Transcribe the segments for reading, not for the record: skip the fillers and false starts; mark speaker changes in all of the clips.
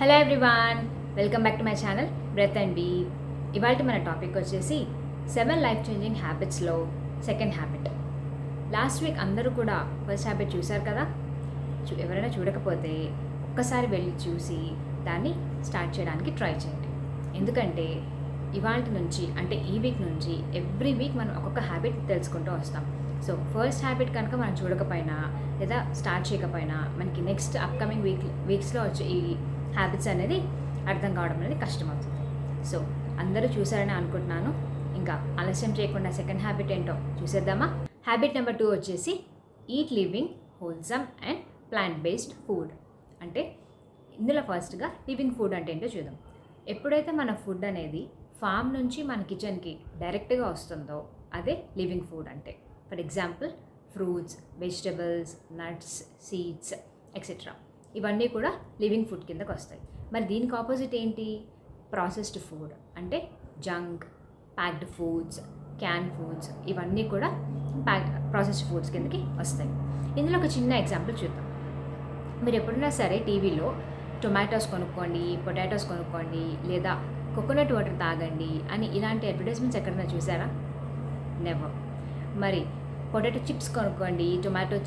Speaker 1: Hello everyone, welcome back to my channel breath and be. ఇవాళ మన topic వచ్చేసి 7 life changing హ్యాబిట్స్లో second habit. Last week అందరూ కూడా ఫస్ట్ హ్యాబిట్ చూశారు కదా. ఎవరైనా చూడకపోతే ఒక్కసారి వెళ్ళి చూసి దాన్ని స్టార్ట్ చేయడానికి ట్రై చేయండి. ఎందుకంటే ఇవాళ నుంచి అంటే ఈ వీక్ నుంచి ఎవ్రీ వీక్ మనం ఒక్కొక్క హ్యాబిట్ తెలుసుకుంటూ వస్తాం. సో ఫస్ట్ హ్యాబిట్ కనుక మనం చూడకపోయినా లేదా స్టార్ట్ చేయకపోయినా మనకి నెక్స్ట్ అప్కమింగ్ వీక్స్లో వచ్చే ఈ హ్యాబిట్స్ అనేది అర్థం కావడం అనేది కష్టమవుతుంది. సో అందరూ చూసారని అనుకుంటున్నాను. ఇంకా ఆలస్యం చేయకుండా సెకండ్ హ్యాబిట్ ఏంటో చూసేద్దామా. హ్యాబిట్ నెంబర్ 2 వచ్చేసి eat living wholesome and plant based food. అంటే ఇందులో ఫస్ట్గా లివింగ్ ఫుడ్ అంటే ఏంటో చూద్దాం. ఎప్పుడైతే మన ఫుడ్ అనేది ఫామ్ నుంచి మన కిచెన్కి డైరెక్ట్గా వస్తుందో అదే లివింగ్ ఫుడ్ అంటే. For example fruits, vegetables, nuts, seeds etcetera ఇవన్నీ కూడా లివింగ్ ఫుడ్ కిందకు వస్తాయి. మరి దీనికి ఆపోజిట్ ఏంటి? ప్రాసెస్డ్ ఫుడ్ అంటే junk, packed foods, can foods ఇవన్నీ కూడా ప్రాసెస్డ్ ఫుడ్స్ కిందకి వస్తాయి. ఇందులో ఒక చిన్న ఎగ్జాంపుల్ చూద్దాం. మీరు ఎప్పుడైనా సరే టీవీలో టొమాటోస్ కొనుక్కోండి, పొటాటోస్ కొనుక్కోండి, లేదా కోకోనట్ వాటర్ తాగండి అని ఇలాంటి అడ్వర్టైజ్మెంట్స్ ఎక్కడైనా చూసారా? నెవర్. మరి పొటాటో చిప్స్ కొనుక్కోండి, టొమాటో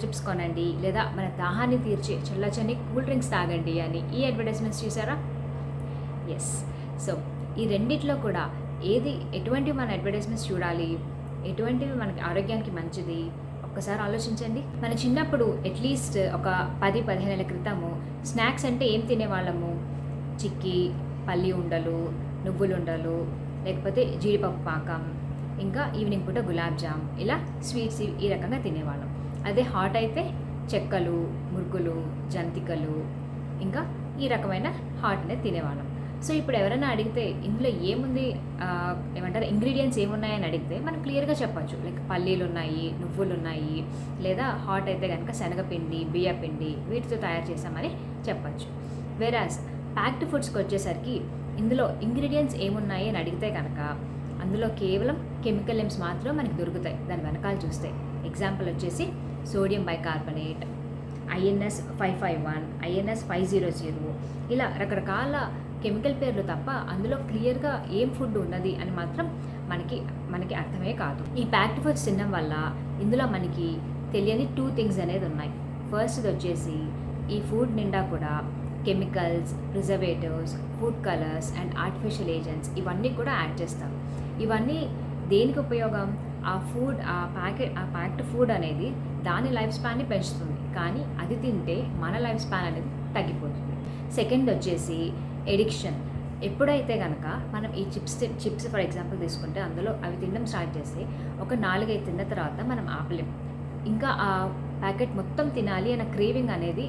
Speaker 1: చిప్స్ కొనండి, లేదా మన దాహాన్ని తీర్చే చల్లచని కూల్ డ్రింక్స్ తాగండి అని ఈ అడ్వర్టైజ్మెంట్స్ చూసారా? ఎస్. సో ఈ రెండిట్లో కూడా ఎటువంటివి మన అడ్వర్టైజ్మెంట్స్ చూడాలి, ఎటువంటివి మనకి ఆరోగ్యానికి మంచిది ఒక్కసారి ఆలోచించండి. మన చిన్నప్పుడు అట్లీస్ట్ ఒక 10-15 ఏళ్ళ క్రితము స్నాక్స్ అంటే ఏం తినేవాళ్ళము? చిక్కీ, పల్లి ఉండలు, నువ్వులు ఉండలు, లేకపోతే జీడిపప్పు పాకం, ఇంకా ఈవినింగ్ పూట గులాబ్ జామ్, ఇలా స్వీట్స్ ఈ రకంగా తినేవాళ్ళం. అదే హాట్ అయితే చెక్కలు, మురుకులు, జంతికలు, ఇంకా ఈ రకమైన హాట్ అనేది తినేవాళ్ళం. సో ఇప్పుడు ఎవరైనా అడిగితే ఇందులో ఏముంది, ఏమంటారు, ఇంగ్రీడియంట్స్ ఏమున్నాయని అడిగితే మనం క్లియర్గా చెప్పచ్చు. లైక్ పల్లీలు ఉన్నాయి, నువ్వులు ఉన్నాయి, లేదా హాట్ అయితే కనుక శనగపిండి, బియ్యపిండి వీటితో తయారు చేసామని చెప్పచ్చు. వేరాస్ ప్యాక్డ్ ఫుడ్స్కి వచ్చేసరికి ఇందులో ఇంగ్రీడియంట్స్ ఏమున్నాయి అని అడిగితే కనుక అందులో కేవలం కెమికల్ నేమ్స్ మాత్రం మనకి దొరుకుతాయి దాని వెనకాల చూస్తే. ఎగ్జాంపుల్ వచ్చేసి సోడియం బైకార్బోనేట్, INS 551, INS 500 ఇలా రకరకాల కెమికల్ పేర్లు తప్ప అందులో క్లియర్గా ఏం ఫుడ్ ఉన్నది అని మాత్రం మనకి అర్థమే కాదు. ఈ ప్యాక్డ్ ఫుడ్స్ తినడం వల్ల ఇందులో మనకి తెలియని 2 థింగ్స్ అనేది ఉన్నాయి. ఫస్ట్ది వచ్చేసి ఈ ఫుడ్ నిండా కూడా chemicals, preservatives, food colours and artificial agents ఇవన్నీ కూడా యాడ్ చేస్తారు. ఇవన్నీ దేనికి ఉపయోగం? ఆ ప్యాక్డ్ ఫుడ్ అనేది దాని లైఫ్ స్పాన్ని పెంచుతుంది, కానీ అది తింటే మన లైఫ్ స్పాన్ అనేది తగ్గిపోతుంది. సెకండ్ వచ్చేసి ఎడిక్షన్. ఎప్పుడైతే కనుక మనం ఈ చిప్స్ ఫర్ ఎగ్జాంపుల్ తీసుకుంటే అందులో అవి తినడం స్టార్ట్ చేసి ఒక 4-5 తిన్న తర్వాత మనం ఆపలేం. ఇంకా ఆ ప్యాకెట్ మొత్తం తినాలి అన్న క్రేవింగ్ అనేది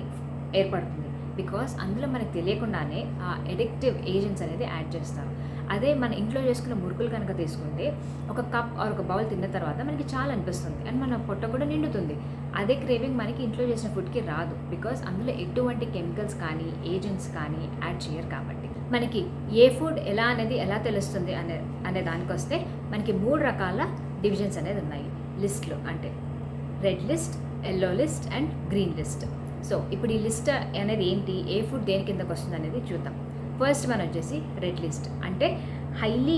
Speaker 1: ఏర్పడుతుంది. బికాస్ అందులో మనకు తెలియకుండానే ఆ ఎడిక్టివ్ ఏజెంట్స్ అనేది యాడ్ చేస్తారు. అదే మన ఇంట్లో చేసుకున్న మురుకులు కనుక తీసుకుంటే ఒక కప్ ఆర్ ఒక బౌల్ తిన్న తర్వాత మనకి చాలా అనిపిస్తుంది అండ్ మన పొట్ట కూడా నిండుతుంది. అదే క్రేవింగ్ మనకి ఇంట్లో చేసిన ఫుడ్కి రాదు, బికాస్ అందులో ఎటువంటి కెమికల్స్ కానీ ఏజెంట్స్ కానీ యాడ్ చేయరు. కాబట్టి మనకి ఏ ఫుడ్ ఎలా తెలుస్తుంది అనే దానికి వస్తే మనకి 3 రకాల డివిజన్స్ అనేది ఉన్నాయి లిస్ట్లో. అంటే red list, yellow list and green list. So ఇప్పుడు ఈ లిస్ట్ అనేది ఏంటి, ఏ ఫుడ్ దేని కిందకు వస్తుంది అనేది చూద్దాం. ఫస్ట్ వన్ వచ్చేసి రెడ్ లిస్ట్. అంటే హైలీ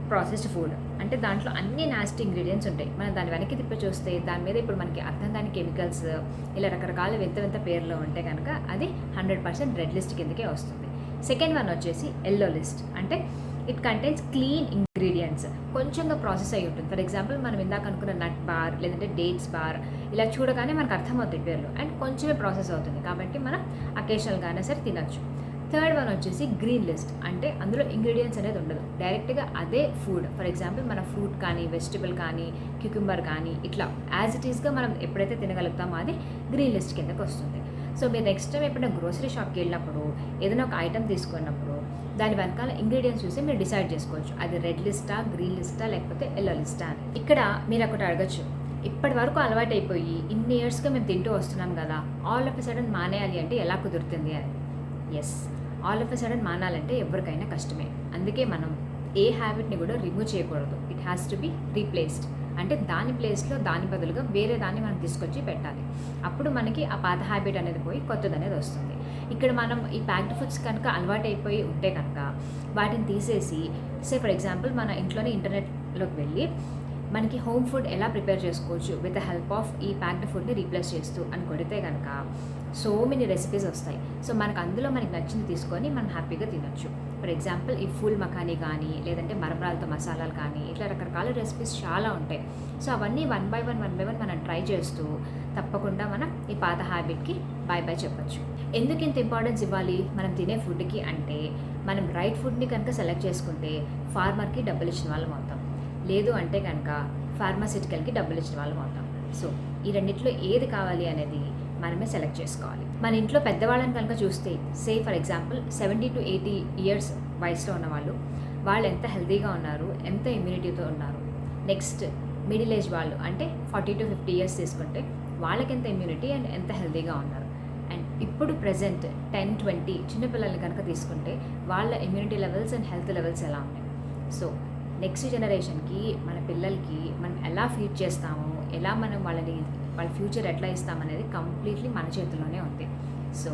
Speaker 1: ప్రాసెస్డ్ ఫుడ్, అంటే దాంట్లో అన్ని నాస్టీ ఇంగ్రీడియంట్స్ ఉంటాయి. మనం దాని వెనక్కి తిప్పి చూస్తే దాని మీద ఇప్పుడు మనకి అర్థం కాని కెమికల్స్ ఇలా రకరకాల వింత పేర్లు ఉంటే కనుక అది 100% రెడ్ లిస్ట్ కిందకే వస్తుంది. సెకండ్ వన్ వచ్చేసి ఎల్లో లిస్ట్. అంటే ఇట్ కంటైన్స్ క్లీన్ ఇంగ్రీడియంట్స్, కొంచెంగా ప్రాసెస్ అయ్యి ఉంటుంది. ఫర్ ఎగ్జాంపుల్ మనం ఇందాక అనుకున్న నట్ బార్ లేదంటే డేట్స్ బార్ ఇలా చూడగానే మనకు అర్థమవుతాయి పేర్లు, అండ్ కొంచెమే ప్రాసెస్ అవుతుంది కాబట్టి మనం అకేషనల్గా అయినా సరే తినచ్చు. థర్డ్ వన్ వచ్చేసి గ్రీన్ లిస్ట్. అంటే అందులో ఇంగ్రీడియంట్స్ అనేది ఉండదు, డైరెక్ట్గా అదే ఫుడ్. ఫర్ ఎగ్జాంపుల్ మన ఫ్రూట్ కానీ, వెజిటబుల్ కానీ, క్యూకుంబర్ కానీ ఇట్లా యాజ్ ఇట్ ఈస్గా మనం ఎప్పుడైతే తినగలుగుతామో అది గ్రీన్ లిస్ట్ కిందకి వస్తుంది. సో మీరు నెక్స్ట్ టైం ఎప్పుడైనా గ్రోసరీ షాప్కి వెళ్ళినప్పుడు ఏదైనా ఒక ఐటమ్ తీసుకున్నప్పుడు దాని వెనకాల ఇంగ్రీడియంట్స్ చూసి మీరు డిసైడ్ చేసుకోవచ్చు అది రెడ్ లిస్టా, గ్రీన్ లిస్టా, లేకపోతే ఎల్లో లిస్టా అని. ఇక్కడ మీరు ఒకటి అడగచ్చు, ఇప్పటి వరకు అలవాటు అయిపోయి ఇన్ని ఇయర్స్గా మేము తింటూ వస్తున్నాం కదా, ఆల్ ఆఫ్ ఎ సడన్ మానేయాలి అంటే ఎలా కుదురుతుంది అని. Yes, all of a sudden మానాలంటే ఎవరికైనా కష్టమే. అందుకే మనం ఏ హ్యాబిట్ని కూడా రిమూవ్ చేయకూడదు. It has to be replaced. అంటే దాని ప్లేస్లో దాని బదులుగా వేరే దాన్ని మనం తీసుకొచ్చి పెట్టాలి. అప్పుడు మనకి ఆ పాత హ్యాబిట్ అనేది పోయి కొత్తది అనేది వస్తుంది. ఇక్కడ మనం ఈ ప్యాక్డ్ ఫుడ్స్ కనుక అలవాటైపోయి ఉంటే కనుక వాటిని తీసేసి ఫర్ ఎగ్జాంపుల్ మన ఇంట్లోనే ఇంటర్నెట్లోకి వెళ్ళి మనకి హోమ్ ఫుడ్ ఎలా ప్రిపేర్ చేసుకోవచ్చు విత్ ద హెల్ప్ ఆఫ్ ఈ ప్యాక్డ్ ఫుడ్ని రీప్లేస్ చేస్తూ అని కొడితే కనుక సో మెనీ రెసిపీస్ వస్తాయి. సో మనకు అందులో మనకి నచ్చింది తీసుకొని మనం హ్యాపీగా తినొచ్చు. ఫర్ ఎగ్జాంపుల్ ఈ ఫుల్ మఖానీ కానీ లేదంటే మరమరాలతో మసాలాలు కానీ ఇట్లా రకరకాల రెసిపీస్ చాలా ఉంటాయి. సో అవన్నీ వన్ బై వన్ మనం ట్రై చేస్తూ తప్పకుండా మనం ఈ పాత హ్యాబిట్కి బాయ్ బాయ్ చెప్పచ్చు. ఎందుకు ఇంత ఇంపార్టెన్స్ ఇవ్వాలి మనం తినే ఫుడ్కి అంటే, మనం రైట్ ఫుడ్ని కనుక సెలెక్ట్ చేసుకుంటే ఫార్మర్కి డబ్బులు ఇచ్చిన వాళ్ళం అవుతాం, లేదు అంటే కనుక ఫార్మాసిటికల్కి డబ్బులు ఇచ్చిన వాళ్ళం అవుతాం. సో ఈ రెండిట్లో ఏది కావాలి అనేది మనమే సెలెక్ట్ చేసుకోవాలి. మన ఇంట్లో పెద్దవాళ్ళని కనుక చూస్తే ఫర్ ఎగ్జాంపుల్ 70 to 80 years వయసులో ఉన్నవాళ్ళు, వాళ్ళు ఎంత హెల్తీగా ఉన్నారు, ఎంత ఇమ్యూనిటీతో ఉన్నారు. నెక్స్ట్ మిడిల్ ఏజ్ వాళ్ళు అంటే 40 to 50 years తీసుకుంటే వాళ్ళకి ఎంత ఇమ్యూనిటీ అండ్ ఎంత హెల్తీగా ఉన్నారు. అండ్ ఇప్పుడు ప్రజెంట్ 10-20 చిన్నపిల్లల్ని కనుక తీసుకుంటే వాళ్ళ immunity levels and health levels ఎలా ఉన్నాయి. సో నెక్స్ట్ జనరేషన్కి మన పిల్లలకి మనం ఎలా ఫీడ్ చేస్తాము, ఎలా మనం వాళ్ళ ఫ్యూచర్ ఎట్లా ఇస్తామనేది కంప్లీట్లీ మన చేతుల్లోనే ఉంది. So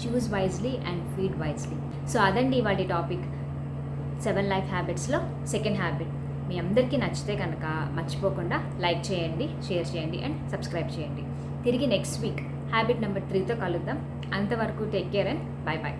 Speaker 1: choose wisely and feed wisely. So అదండి ఇవాళ టాపిక్ 7 లైఫ్ హ్యాబిట్స్లో సెకండ్ హ్యాబిట్. మీ అందరికీ నచ్చితే కనుక మర్చిపోకుండా లైక్ చేయండి, షేర్ చేయండి అండ్ సబ్స్క్రైబ్ చేయండి. తిరిగి నెక్స్ట్ వీక్ హ్యాబిట్ నెంబర్ 3తో కలుద్దాం. అంతవరకు take care and bye bye.